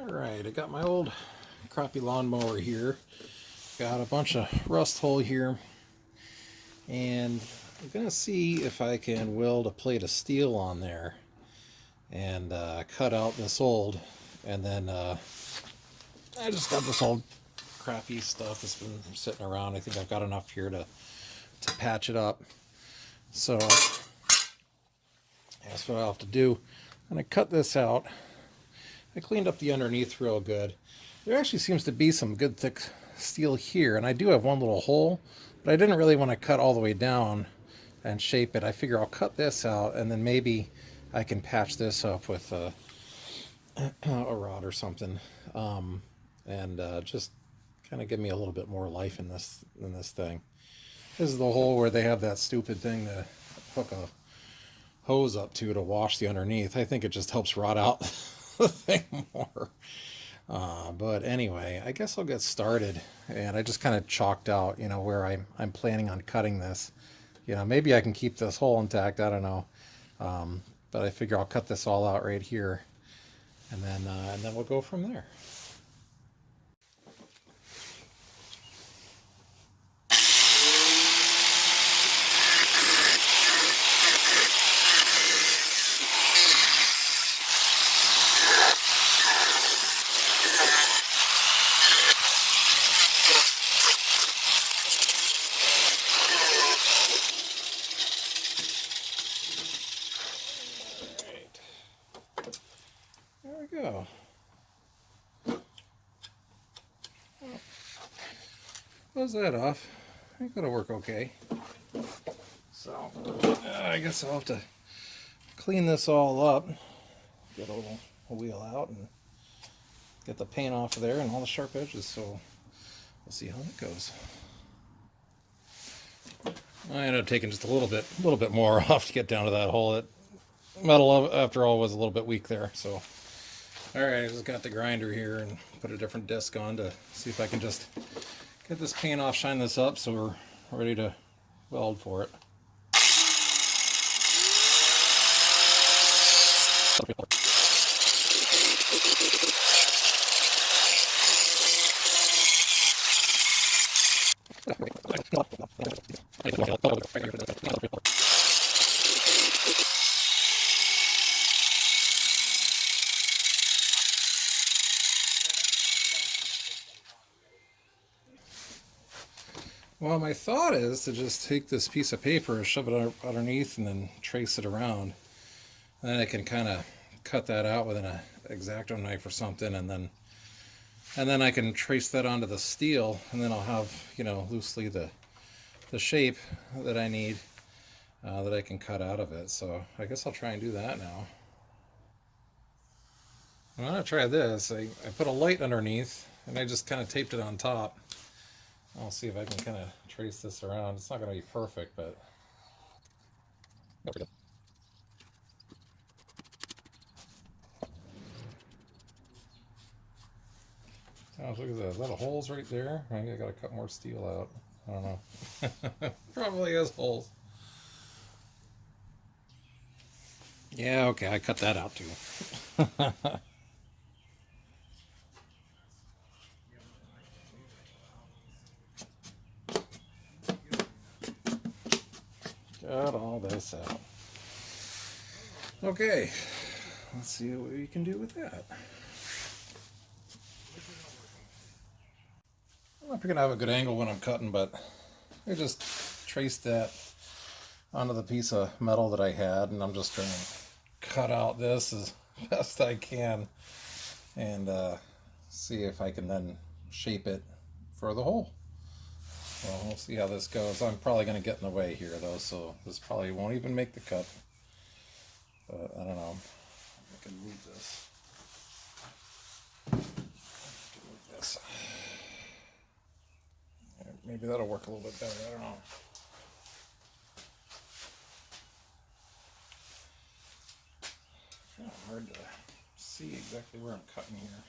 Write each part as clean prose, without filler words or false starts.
Alright, I got my old crappy lawnmower here. Got a bunch of rust hole here. And I'm going to see if I can weld a plate of steel on there and cut out this old. And then I just got this old crappy stuff that's been sitting around. I think I've got enough here to patch it up. So that's what I'll have to do. I'm going to cut this out. I cleaned up the underneath real good. There actually seems to be some good thick steel here, and I do have one little hole, but I didn't really want to cut all the way down and shape it. I figure I'll cut this out, and then maybe I can patch this up with a rod or something, and just kind of give me a little bit more life in this thing. This is the hole where they have that stupid thing to hook a hose up to wash the underneath. I think it just helps rot out the thing more. But anyway, I guess I'll get started. And I just kind of chalked out, where I'm planning on cutting this. Maybe I can keep this hole intact. I don't know. But I figure I'll cut this all out right here, and then we'll go from there. There we go. Well, close that off. I think that'll work okay. So, I guess I'll have to clean this all up. Get a little wheel out and get the paint off of there and all the sharp edges. So, we'll see how that goes. I ended up taking just a little bit more off to get down to that hole. That metal, after all, was a little bit weak there. So, all right, I just got the grinder here and put a different disc on to see if I can just get this paint off, shine this up, so we're ready to weld for it. Well, my thought is to just take this piece of paper, shove it underneath, and then trace it around. And then I can kind of cut that out with an X-Acto knife or something, and then I can trace that onto the steel, and then I'll have, loosely the shape that I need that I can cut out of it. So I guess I'll try and do that now. I'm gonna try this. I put a light underneath, and I just kind of taped it on top. I'll see if I can kind of trace this around. It's not going to be perfect, but... Oh, look at that. Is that a holes right there? Maybe I got to cut more steel out. I don't know. Probably has holes. Yeah, okay, I cut that out too. Got all this out. Okay, let's see what we can do with that. I'm not going to have a good angle when I'm cutting, but I just traced that onto the piece of metal that I had, and I'm just going to cut out this as best I can and see if I can then shape it for the hole. Well, we'll see how this goes. I'm probably going to get in the way here, though, so this probably won't even make the cut. But I don't know. I can move this. Move this. Maybe that'll work a little bit better. I don't know. Kind of hard to see exactly where I'm cutting here.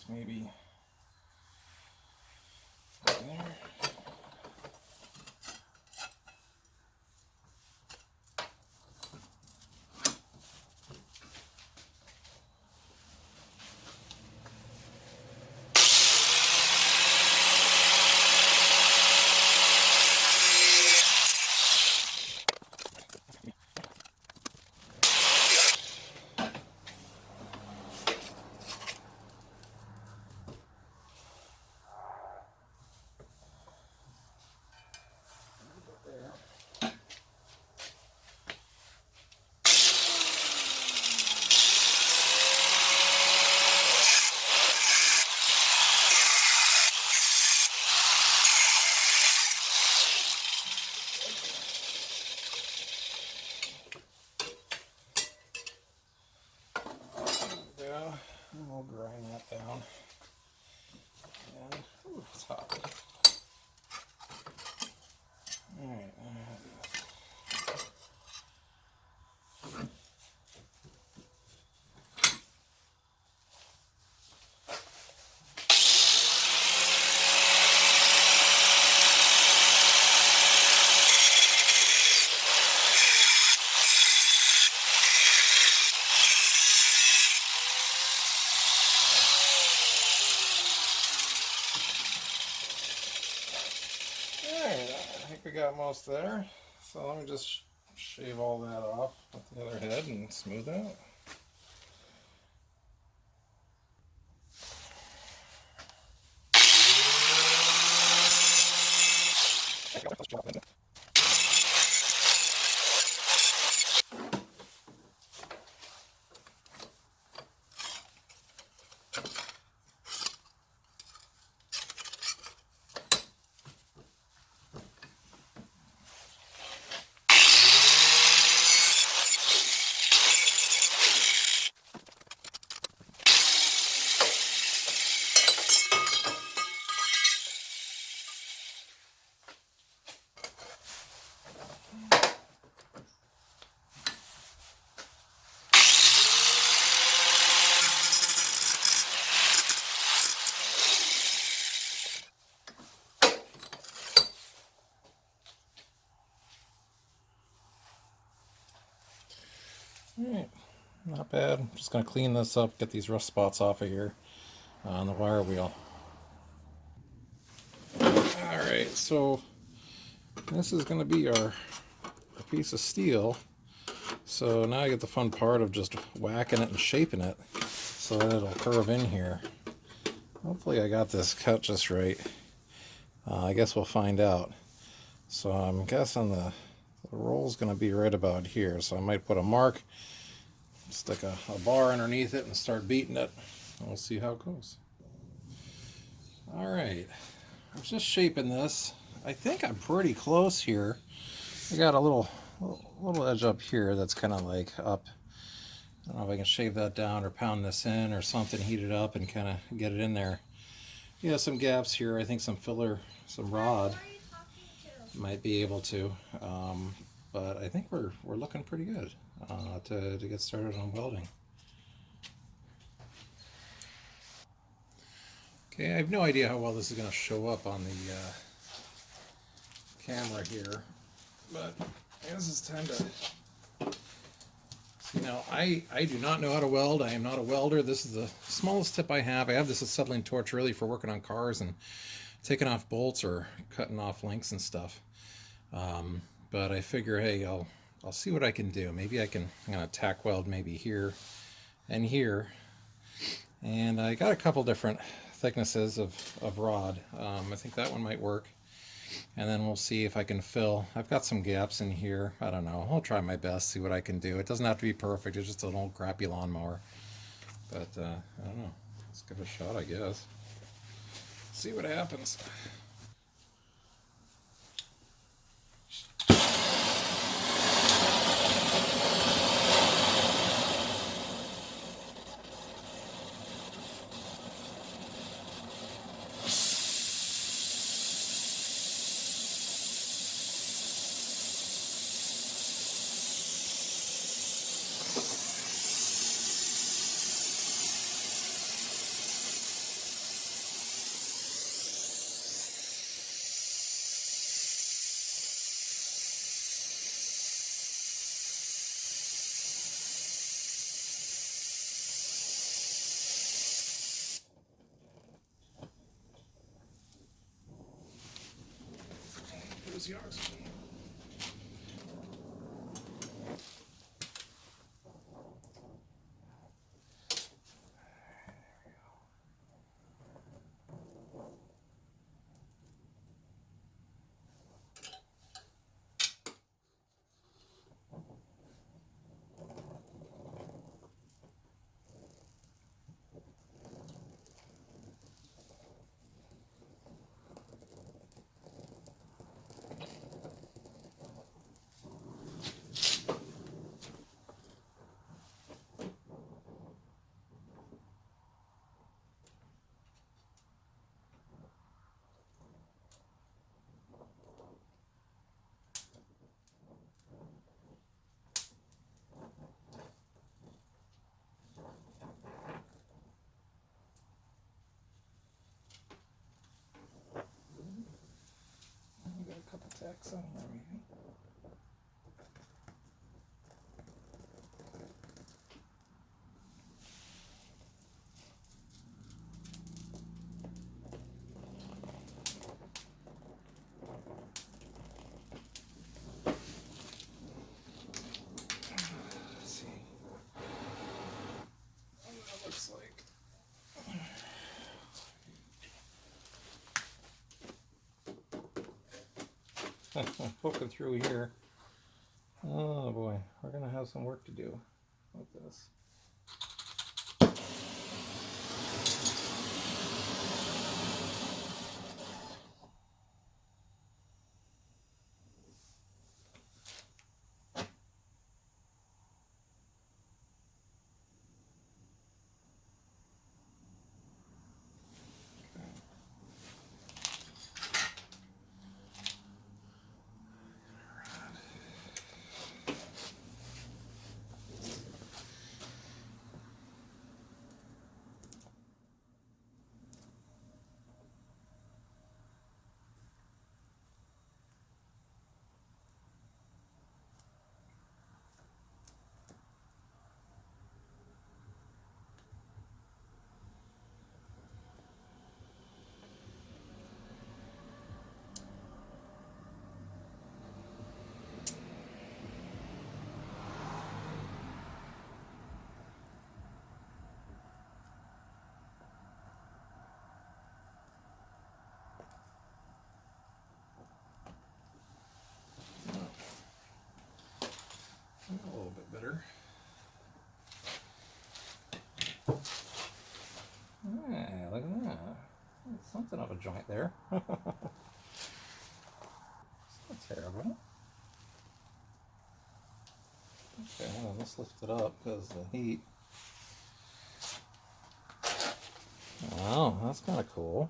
maybe there. And we'll grind that down. And, ooh, it's hot. Alright, I think we got most there. So let me just shave all that off with the other head and smooth out. Alright, not bad. I'm just going to clean this up, get these rust spots off of here on the wire wheel. Alright, so this is going to be our piece of steel. So now I get the fun part of just whacking it and shaping it so that it'll curve in here. Hopefully I got this cut just right. I guess we'll find out. So I'm guessing the roll's going to be right about here. So I might put a mark, stick a bar underneath it and start beating it. And we'll see how it goes. Alright, I was just shaping this. I think I'm pretty close here. I got a little edge up here that's kind of like up. I don't know if I can shave that down or pound this in or something, heat it up and kind of get it in there. Yeah, some gaps here. I think some filler, some rod might be able to. But I think we're looking pretty good to get started on welding. Okay, I have no idea how well this is going to show up on the camera here, but I guess it's time to. You know, I do not know how to weld. I am not a welder. This is the smallest tip I have. I have this acetylene torch really for working on cars and taking off bolts or cutting off links and stuff. But I figure, hey, I'll see what I can do. Maybe I'm going to tack weld maybe here and here. And I got a couple different thicknesses of rod. I think that one might work. And then we'll see if I can fill. I've got some gaps in here. I don't know. I'll try my best, see what I can do. It doesn't have to be perfect. It's just an old crappy lawnmower. But I don't know. Let's give it a shot, I guess. See what happens. the oxygen. A couple tacks on here, maybe. Let's see what that looks like. Poking through here. Oh boy, we're gonna have some work to do with this. A little bit better. Yeah, look at that. There's something of a joint there. It's not terrible. Okay, well, let's lift it up because the heat. Wow, that's kind of cool.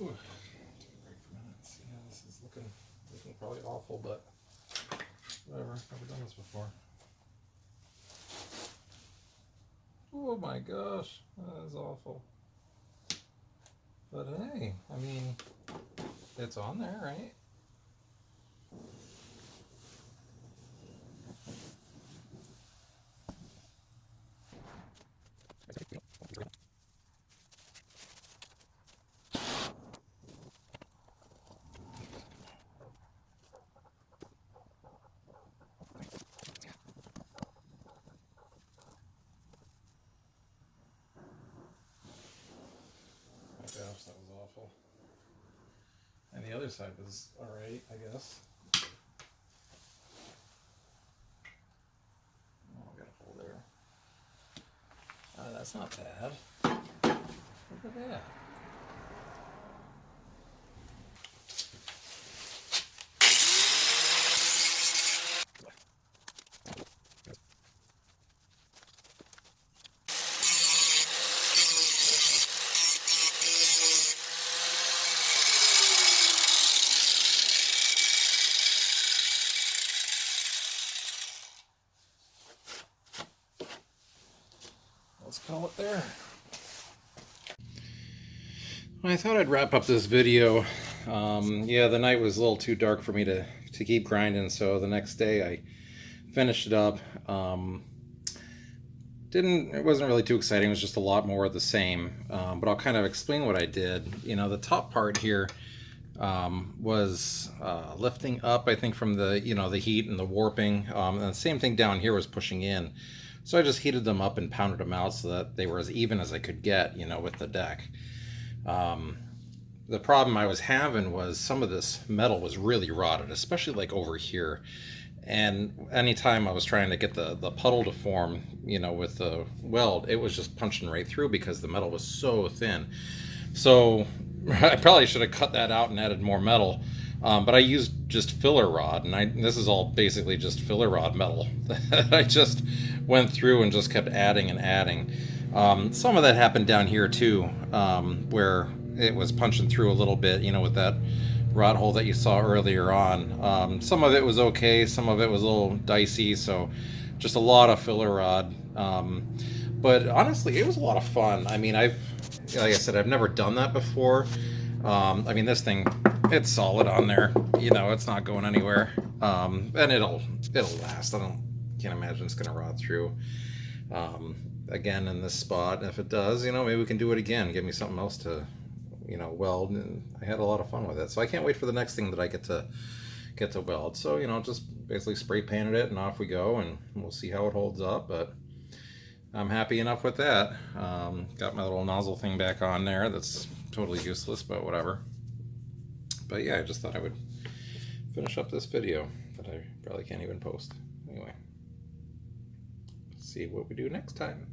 Ooh. Take a break for a minute. See how this is looking probably awful, but whatever. Never done this before. Oh my gosh, that is awful. But hey, I mean, it's on there, right? Gosh, that was awful. And the other side was alright, I guess. Oh, I got a hole there. That's not bad. Look at that. out there. I thought I'd wrap up this video. Yeah, the night was a little too dark for me to keep grinding, so the next day I finished it up. It wasn't really too exciting. It was just a lot more of the same. But I'll kind of explain what I did. You know, the top part here was lifting up, I think, from the the heat and the warping. And the same thing down here was pushing in. So I just heated them up and pounded them out so that they were as even as I could get, with the deck. The problem I was having was some of this metal was really rotted, especially like over here. And anytime I was trying to get the puddle to form, with the weld, it was just punching right through because the metal was so thin. So I probably should have cut that out and added more metal. But I used just filler rod, and this is all basically just filler rod metal that I just went through and just kept adding and adding. Some of that happened down here too, where it was punching through a little bit, with that rod hole that you saw earlier on. Some of it was okay, some of it was a little dicey, so just a lot of filler rod. But honestly, it was a lot of fun. I mean, like I said, I've never done that before. I mean, this thing, it's solid on there. It's not going anywhere. And it'll last. Can't imagine it's gonna rot through. Again, in this spot, if it does, maybe we can do it again. Give me something else to, weld. And I had a lot of fun with it. So I can't wait for the next thing that I get to weld. So, just basically spray painted it and off we go, and we'll see how it holds up. But I'm happy enough with that. Got my little nozzle thing back on there. That's totally useless, but whatever. But yeah, I just thought I would finish up this video that I probably can't even post. Anyway, see what we do next time.